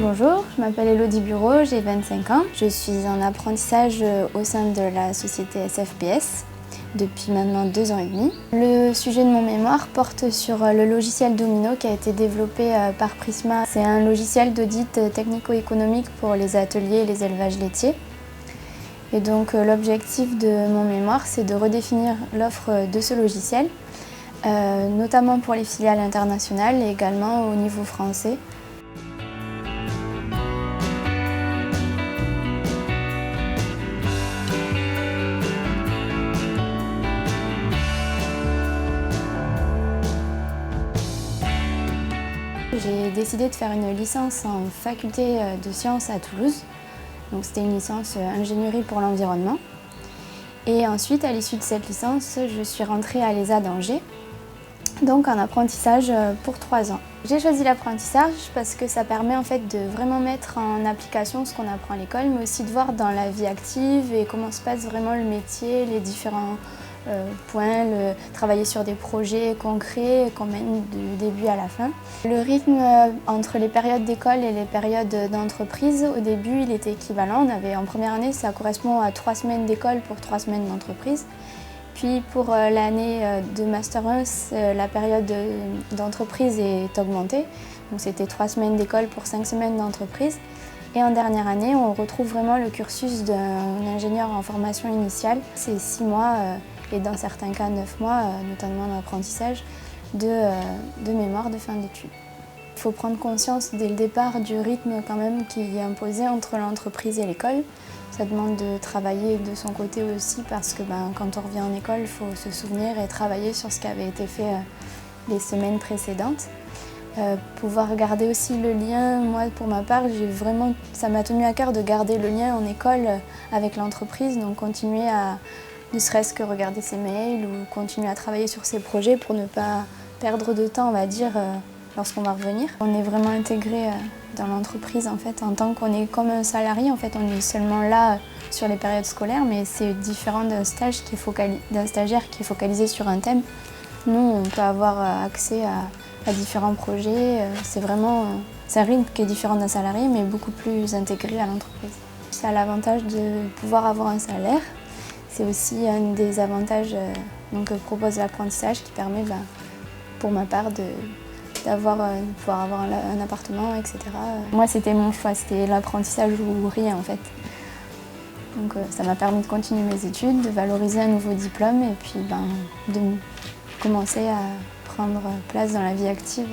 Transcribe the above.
Bonjour, je m'appelle Elodie Bureau, j'ai 25 ans. Je suis en apprentissage au sein de la société SFPS depuis maintenant 2 ans et demi. Le sujet de mon mémoire porte sur le logiciel Domino qui a été développé par Prisma. C'est un logiciel d'audit technico-économique pour les ateliers et les élevages laitiers. Et donc l'objectif de mon mémoire, c'est de redéfinir l'offre de ce logiciel, notamment pour les filiales internationales et également au niveau français. J'ai décidé de faire une licence en faculté de sciences à Toulouse. Donc c'était une licence ingénierie pour l'environnement. Et ensuite, à l'issue de cette licence, je suis rentrée à l'ESA d'Angers, donc en apprentissage pour 3 ans. J'ai choisi l'apprentissage parce que ça permet en fait de vraiment mettre en application ce qu'on apprend à l'école, mais aussi de voir dans la vie active et comment se passe vraiment le métier, les différents points, travailler sur des projets concrets qu'on mène du début à la fin. Le rythme entre les périodes d'école et les périodes d'entreprise, au début il était équivalent. En première année, ça correspond à 3 semaines d'école pour 3 semaines d'entreprise. Puis pour l'année de Master 1, la période d'entreprise est augmentée. Donc c'était 3 semaines d'école pour 5 semaines d'entreprise. Et en dernière année, on retrouve vraiment le cursus d'un ingénieur en formation initiale. C'est 6 mois et dans certains cas 9 mois, notamment en apprentissage, de mémoire de fin d'études. Il faut prendre conscience dès le départ du rythme quand même qui est imposé entre l'entreprise et l'école. Ça demande de travailler de son côté aussi parce que quand on revient en école, il faut se souvenir et travailler sur ce qui avait été fait les semaines précédentes. Pouvoir garder aussi le lien, moi pour ma part, ça m'a tenu à cœur de garder le lien en école avec l'entreprise, donc continuer à ne serait-ce que regarder ses mails ou continuer à travailler sur ses projets pour ne pas perdre de temps, on va dire, lorsqu'on va revenir. On est vraiment intégré dans l'entreprise en fait, en tant qu'on est comme un salarié, en fait, on est seulement là sur les périodes scolaires, mais c'est différent d'un stagiaire qui est focalisé sur un thème. Nous, on peut avoir accès à différents projets. C'est un rythme qui est différent d'un salarié, mais beaucoup plus intégré à l'entreprise. Ça a l'avantage de pouvoir avoir un salaire. C'est aussi un des avantages que propose l'apprentissage qui permet, pour ma part, de pouvoir avoir un appartement, etc. Moi, c'était mon choix, c'était l'apprentissage ou rien en fait. Donc ça m'a permis de continuer mes études, de valoriser un nouveau diplôme et puis de commencer à prendre place dans la vie active.